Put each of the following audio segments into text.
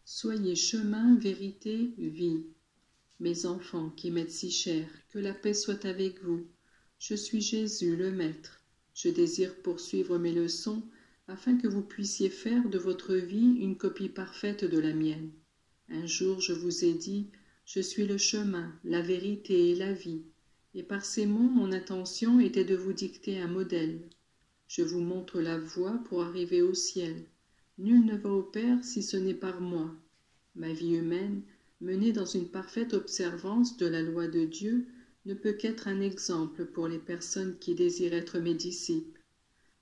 Soyez chemin, vérité, vie. Mes enfants qui m'êtes si chers, que la paix soit avec vous. Je suis Jésus, le Maître. Je désire poursuivre mes leçons afin que vous puissiez faire de votre vie une copie parfaite de la mienne. Un jour je vous ai dit, je suis le chemin, la vérité et la vie. Et par ces mots, mon intention était de vous dicter un modèle. Je vous montre la voie pour arriver au ciel. Nul ne va au Père si ce n'est par moi. Ma vie humaine, menée dans une parfaite observance de la loi de Dieu, ne peut qu'être un exemple pour les personnes qui désirent être mes disciples.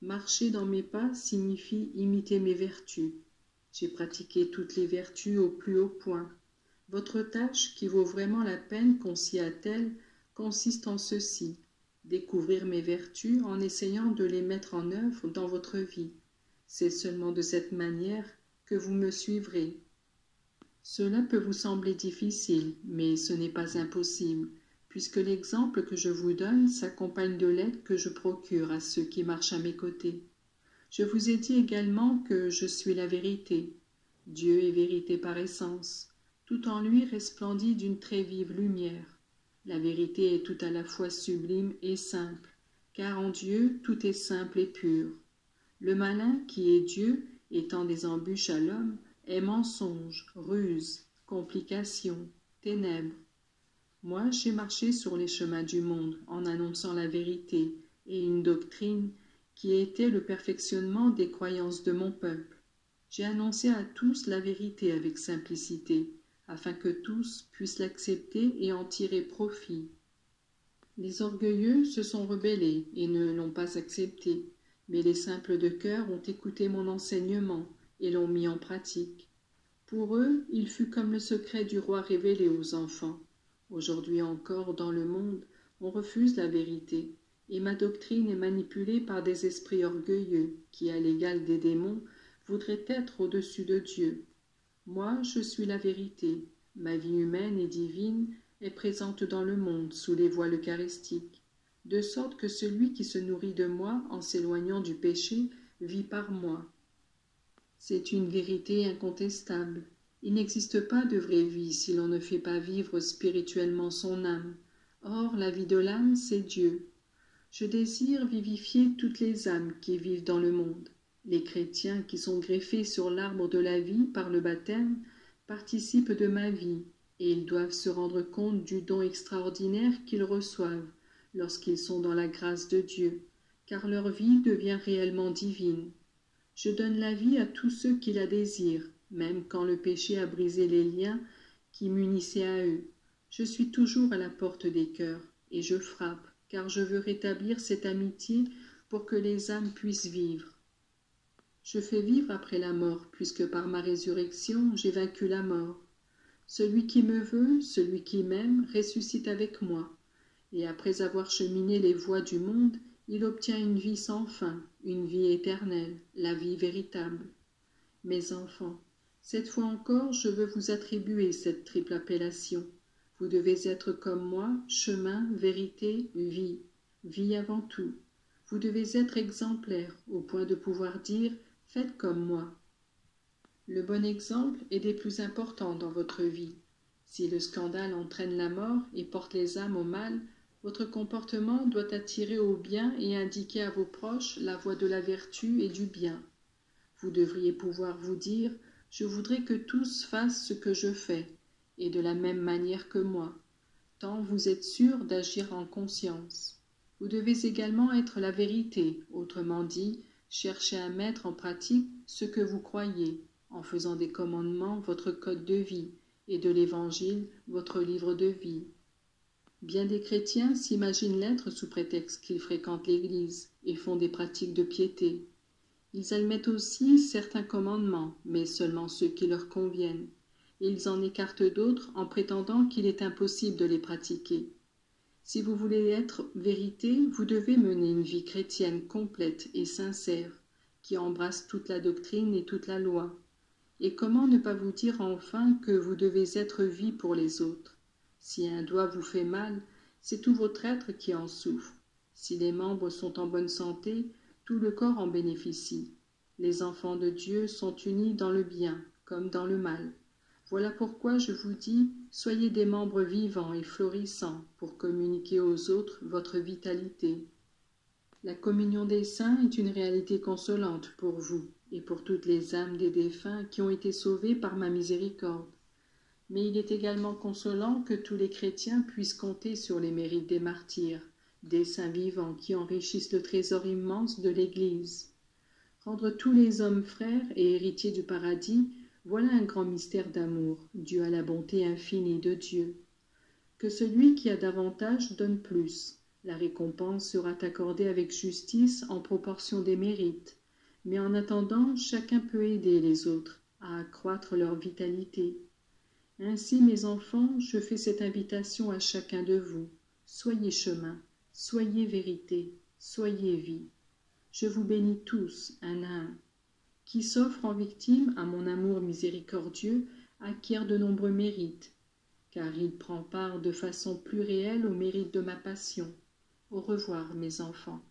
Marcher dans mes pas signifie imiter mes vertus. J'ai pratiqué toutes les vertus au plus haut point. Votre tâche, qui vaut vraiment la peine qu'on s'y attelle, consiste en ceci: découvrir mes vertus en essayant de les mettre en œuvre dans votre vie. C'est seulement de cette manière que vous me suivrez. Cela peut vous sembler difficile, mais ce n'est pas impossible, puisque l'exemple que je vous donne s'accompagne de l'aide que je procure à ceux qui marchent à mes côtés. Je vous ai dit également que je suis la vérité. Dieu est vérité par essence. Tout en lui resplendit d'une très vive lumière. La vérité est tout à la fois sublime et simple, car en Dieu tout est simple et pur. Le malin, qui est Dieu, étend des embûches à l'homme, est mensonge, ruse, complication, ténèbres. Moi, j'ai marché sur les chemins du monde en annonçant la vérité et une doctrine qui était le perfectionnement des croyances de mon peuple. J'ai annoncé à tous la vérité avec simplicité, afin que tous puissent l'accepter et en tirer profit. Les orgueilleux se sont rebellés et ne l'ont pas accepté, mais les simples de cœur ont écouté mon enseignement et l'ont mis en pratique. Pour eux, il fut comme le secret du roi révélé aux enfants. Aujourd'hui encore, dans le monde, on refuse la vérité, et ma doctrine est manipulée par des esprits orgueilleux qui, à l'égal des démons, voudraient être au-dessus de Dieu. Moi, je suis la vérité. Ma vie humaine et divine est présente dans le monde sous les voiles eucharistiques, de sorte que celui qui se nourrit de moi en s'éloignant du péché vit par moi. C'est une vérité incontestable. Il n'existe pas de vraie vie si l'on ne fait pas vivre spirituellement son âme. Or, la vie de l'âme, c'est Dieu. Je désire vivifier toutes les âmes qui vivent dans le monde. Les chrétiens qui sont greffés sur l'arbre de la vie par le baptême participent de ma vie, et ils doivent se rendre compte du don extraordinaire qu'ils reçoivent lorsqu'ils sont dans la grâce de Dieu, car leur vie devient réellement divine. Je donne la vie à tous ceux qui la désirent, même quand le péché a brisé les liens qui m'unissaient à eux. Je suis toujours à la porte des cœurs, et je frappe, car je veux rétablir cette amitié pour que les âmes puissent vivre. Je fais vivre après la mort, puisque par ma résurrection j'ai vaincu la mort. Celui qui me veut, celui qui m'aime, ressuscite avec moi, et après avoir cheminé les voies du monde, il obtient une vie sans fin, une vie éternelle, la vie véritable. Mes enfants, cette fois encore, je veux vous attribuer cette triple appellation. Vous devez être comme moi, chemin, vérité, vie, vie avant tout. Vous devez être exemplaire, au point de pouvoir dire « faites comme moi ». Le bon exemple est des plus importants dans votre vie. Si le scandale entraîne la mort et porte les âmes au mal, votre comportement doit attirer au bien et indiquer à vos proches la voie de la vertu et du bien. Vous devriez pouvoir vous dire « Je voudrais que tous fassent ce que je fais, et de la même manière que moi », tant vous êtes sûr d'agir en conscience. Vous devez également être la vérité, autrement dit, chercher à mettre en pratique ce que vous croyez, en faisant des commandements votre code de vie, et de l'Évangile votre livre de vie. Bien des chrétiens s'imaginent l'être sous prétexte qu'ils fréquentent l'Église et font des pratiques de piété. Ils admettent aussi certains commandements, mais seulement ceux qui leur conviennent, et ils en écartent d'autres en prétendant qu'il est impossible de les pratiquer. Si vous voulez être vérité, vous devez mener une vie chrétienne complète et sincère, qui embrasse toute la doctrine et toute la loi. Et comment ne pas vous dire enfin que vous devez être vie pour les autres? Si un doigt vous fait mal, c'est tout votre être qui en souffre. Si les membres sont en bonne santé, tout le corps en bénéficie. Les enfants de Dieu sont unis dans le bien comme dans le mal. Voilà pourquoi je vous dis, soyez des membres vivants et florissants pour communiquer aux autres votre vitalité. La communion des saints est une réalité consolante pour vous et pour toutes les âmes des défunts qui ont été sauvés par ma miséricorde. Mais il est également consolant que tous les chrétiens puissent compter sur les mérites des martyrs, des saints vivants qui enrichissent le trésor immense de l'Église. Rendre tous les hommes frères et héritiers du paradis, voilà un grand mystère d'amour, dû à la bonté infinie de Dieu. Que celui qui a davantage donne plus. La récompense sera accordée avec justice en proportion des mérites. Mais en attendant, chacun peut aider les autres à accroître leur vitalité. Ainsi, mes enfants, je fais cette invitation à chacun de vous. Soyez chemin, soyez vérité, soyez vie. Je vous bénis tous, un à un. Qui s'offre en victime à mon amour miséricordieux acquiert de nombreux mérites, car il prend part de façon plus réelle au mérite de ma passion. Au revoir, mes enfants.